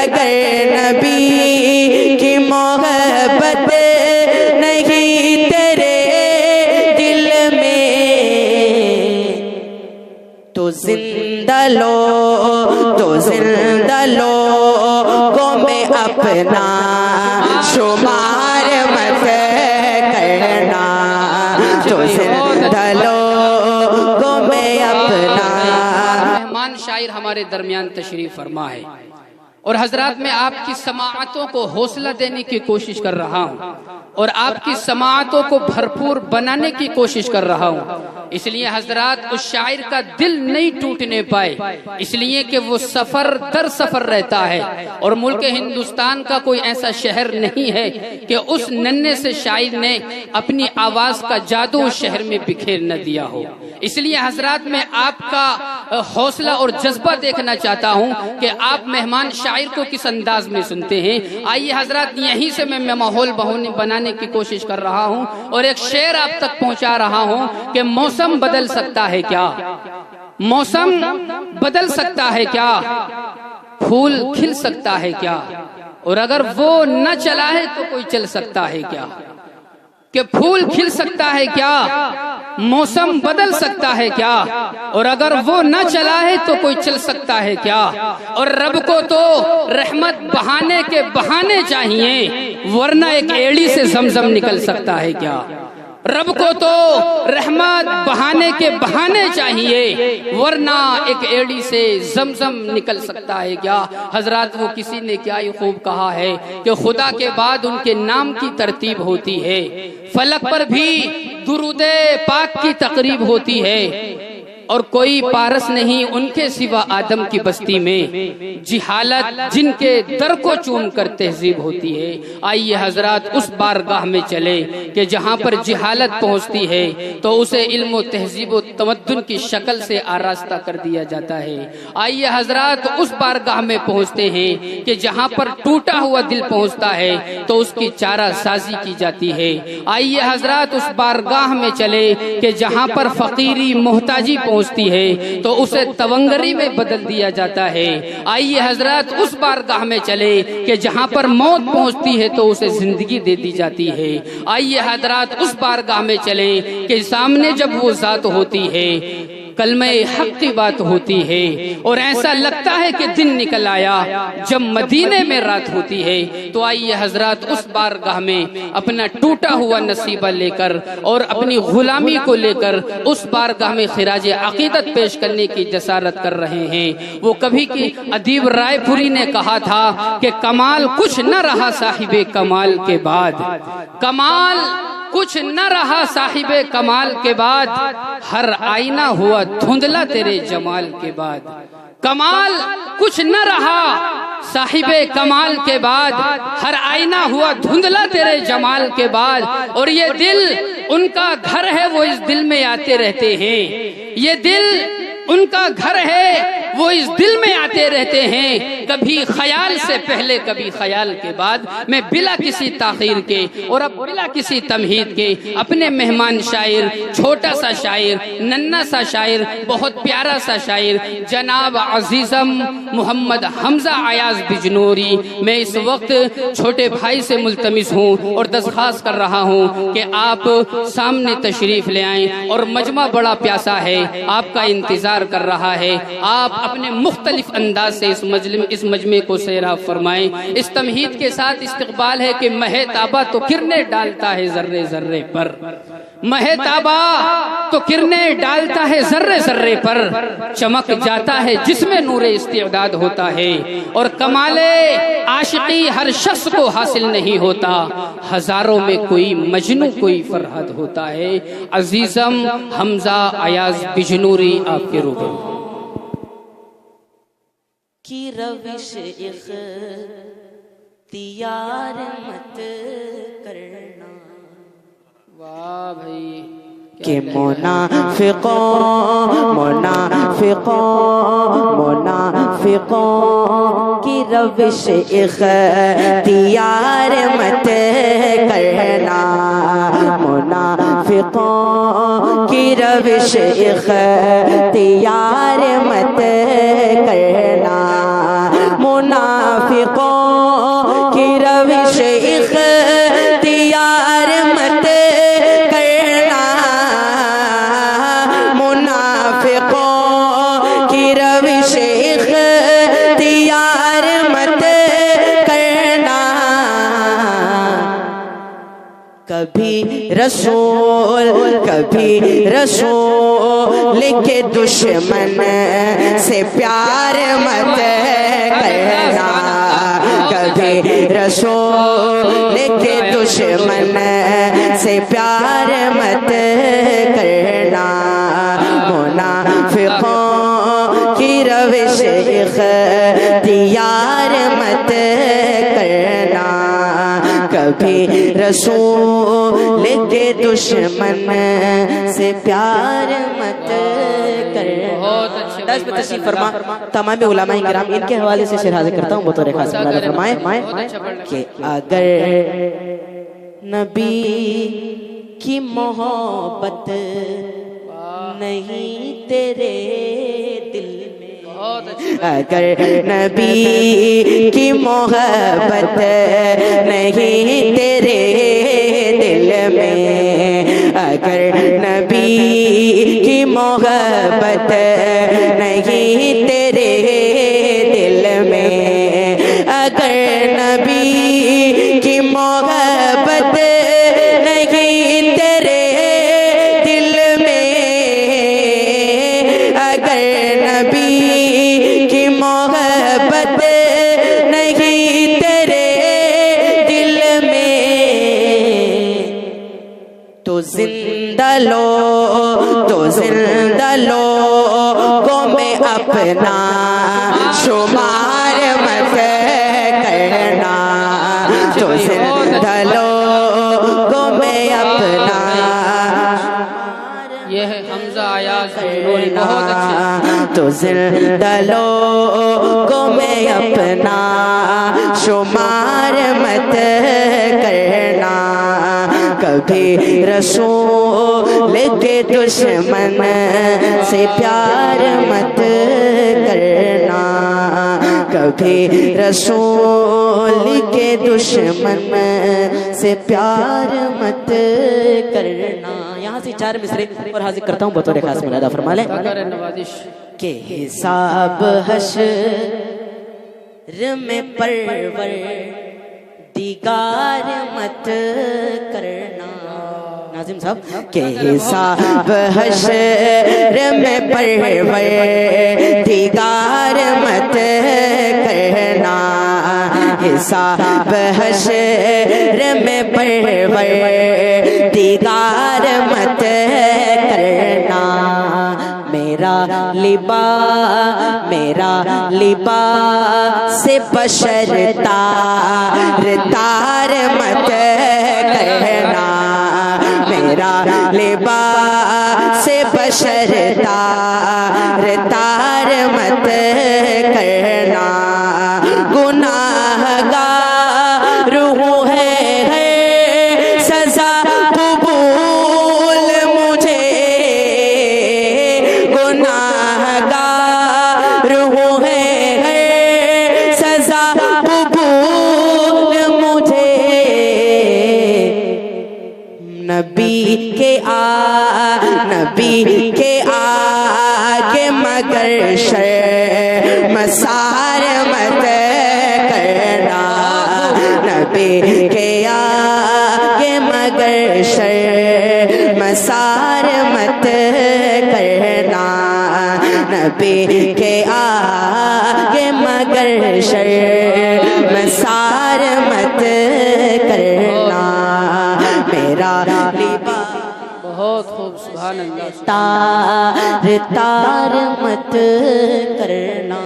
اگر نبی کی محبت نہیں تیرے دل میں تو زندہ لوگوں میں اپنا شمار مت کرنا، تو زندہ لوگوں میں اپنا۔ مہمان شاعر ہمارے درمیان تشریف فرما ہے اور حضرات میں آپ کی سماعتوں کو حوصلہ دینے کی کوشش کر رہا ہوں اور آپ کی سماعتوں کو بھرپور بنانے کی کوشش کر رہا ہوں، اس لیے حضرات اس شاعر کا دل نہیں ٹوٹنے پائے، اس لیے کہ وہ سفر در سفر رہتا ہے اور ملک ہندوستان کا کوئی ایسا شہر نہیں ہے کہ اس ننھے سے شاعر نے اپنی آواز کا جادو اس شہر میں بکھیر نہ دیا ہو۔ اس لیے حضرات میں آپ کا حوصلہ اور جذبہ دیکھنا چاہتا ہوں کہ آپ مہمان شاعر کو کس انداز میں سنتے ہیں۔ آئیے حضرات یہیں سے میں ماحول بنانے کی کوشش کر رہا ہوں اور ایک شعر آپ تک پہنچا رہا ہوں کہ موسم بدل سکتا ہے کیا، موسم بدل سکتا ہے کیا، پھول کھل سکتا ہے کیا، اور اگر وہ نہ چلا ہے تو کوئی چل سکتا ہے کیا، کہ پھول کھل سکتا ہے کیا، موسم بدل سکتا ہے کیا، اور اگر وہ نہ چلا ہے تو کوئی چل سکتا ہے کیا، اور رب کو تو رحمت بہانے کے بہانے چاہیے ورنہ ایک ایڑی سے زمزم نکل سکتا ہے کیا، رب کو تو رحمت بہانے کے بہانے چاہیے ورنہ ایک ایڑی سے زمزم نکل سکتا ہے کیا۔ حضرات وہ کسی نے کیا ہی خوب کہا ہے کہ خدا کے بعد ان کے نام کی ترتیب ہوتی ہے، فلک پر بھی درود پاک کی تقریب ہوتی ہے، اور کوئی پارس نہیں ان کے سوا آدم کی بستی میں، جہالت جن کے در کو چوم کر تہذیب ہوتی ہے۔ آئیے حضرات اس بارگاہ میں چلے کہ جہاں پر جہالت پہنچتی ہے تو اسے علم و تہذیب و تمدن کی شکل سے آراستہ کر دیا جاتا ہے۔ آئیے حضرات اس بارگاہ میں پہنچتے ہیں کہ جہاں پر ٹوٹا ہوا دل پہنچتا ہے تو اس کی چارہ سازی کی جاتی ہے۔ آئیے حضرات اس بارگاہ میں چلے کہ جہاں پر فقیری محتاجی پہنچتی ہے تو اسے تونگری میں بدل دیا جاتا ہے۔ آئیے حضرات اس بارگاہ میں چلے کہ جہاں پر موت پہنچتی ہے تو اسے زندگی دے دی جاتی ہے۔ آئیے حضرات اس بارگاہ میں چلے کہ سامنے جب وہ ذات ہوتی ہے کلمہ حق کی بات ہوتی ہے اور ایسا لگتا ہے کہ دن نکل آیا جب مدینے میں رات ہوتی ہے۔ تو آئیے حضرات اس بارگاہ میں اپنا ٹوٹا ہوا نصیبہ لے کر اور اپنی غلامی کو لے کر اس بارگاہ میں خراج عقیدت پیش کرنے کی جسارت کر رہے ہیں۔ وہ کبھی کی ادیب رائے پوری نے کہا تھا کہ کمال کچھ نہ رہا صاحب کمال کے بعد، کمال کچھ نہ رہا صاحب کمال کے بعد، ہر آئینہ ہوا دھندلا تیرے جمال کے بعد، کمال کچھ نہ رہا صاحب کمال کے بعد، ہر آئینہ ہوا دھندلا تیرے جمال کے بعد، اور یہ دل ان کا گھر ہے وہ اس دل میں آتے رہتے ہیں، یہ دل ان کا گھر ہے وہ اس دل میں آتے رہتے ہیں، کبھی خیال سے پہلے کبھی خیال کے بعد۔ میں بلا کسی تاخیر کے اور اب بلا کسی تمہید کے اپنے مہمان شاعر، چھوٹا سا شاعر، ننھا سا شاعر، بہت پیارا سا شاعر جناب عزیزم محمد حمزہ ایاز بجنوری، میں اس وقت چھوٹے بھائی سے ملتمس ہوں اور درخواست کر رہا ہوں کہ آپ سامنے تشریف لے آئیں، اور مجمع بڑا پیاسا ہے، آپ کا انتظار کر رہا ہے، آپ اپنے مختلف انداز سے اس مجمع کو سیراب فرمائیں۔ اس تمہید کے ساتھ استقبال ہے کہ مہ تابہ تو کرنے ڈالتا ہے ذرے ذرے پر، مہ تابہ تو کرنے ڈالتا ہے ذرے ذرے پر، چمک جاتا ہے جس میں نور استعداد ہوتا ہے، اور کمال عاشقی ہر شخص کو حاصل نہیں ہوتا، ہزاروں میں کوئی مجنوں کوئی فرحت ہوتا ہے۔ عزیزم حمزہ ایاز بجنوری آپ کے روبرو کی روش اختیار مت کرنا، واہ بھائی کہ منافقوں کی روش اختیار مت کرنا، منافقوں کی روش اختیار مت کرنا، منافق منافقوں کی روش اختیار مت کرنا، منافقوں کی روش اختیار مت کرنا، کبھی رسول کے دشمن سے پیار مت کرنا، کبھی رسول کے دشمن سے پیار مت کرنا، منافقوں کی روش اختیار مت کرنا، کبھی رسول کے دشمن سے پیار مت کرنا۔ درس پہ تشریف فرما تمام علماء کرام، ان کے حوالے سے شعر حاضر کرتا ہوں بطور خاص بلاد فرمائیں کہ اگر نبی کی محبت نہیں تیرے دل میں، اگر نبی کی محبت نہیں تیرے دل میں، اگر نبی کی محبت نہیں تیرے دل میں، اگر نبی کی محبت نہیں تیرے دل میں، اگر نبی کی محبت نہیں تیرے دل میں، تو زندہ لوگوں میں اپنا شمار مت کرنا، تو زندہ لوگوں میں اپنا، یہ ہے حمزہ ایاز بہت اچھے، تو زندہ لوگوں میں اپنا شمار مت کرنا، کبھی رسول کے دشمن سے پیار مت کرنا، کبھی رسول کے دشمن سے پیار مت کرنا۔ یہاں سے 4 مصرے اور حاضر کرتا ہوں بطور خاص ملاحظہ فرما لیں کہ حساب حشر میں پروردگار مت کرنا، ناظم صاحب کہ حساب حشر میں پروردگار مت کرنا، حساب حشر میں پروردگار مت کرنا، میرا لباس بشر تار مت کرنا، میرا لباس بشر تار مت کرنا، گناہگار ہوں ہے سزا قبول مجھے، گناہگار ہوں ہے سزا قبول مجھے، نبی کے آگے مگر شرمسار مت کرنا، نبی کے آگے مگر شرمسار مت کرنا، نبی کے آگے مگر شرمسار مت کرنا، میرا لباس بہت خوب، سبحان اللہ، تار مت کرنا۔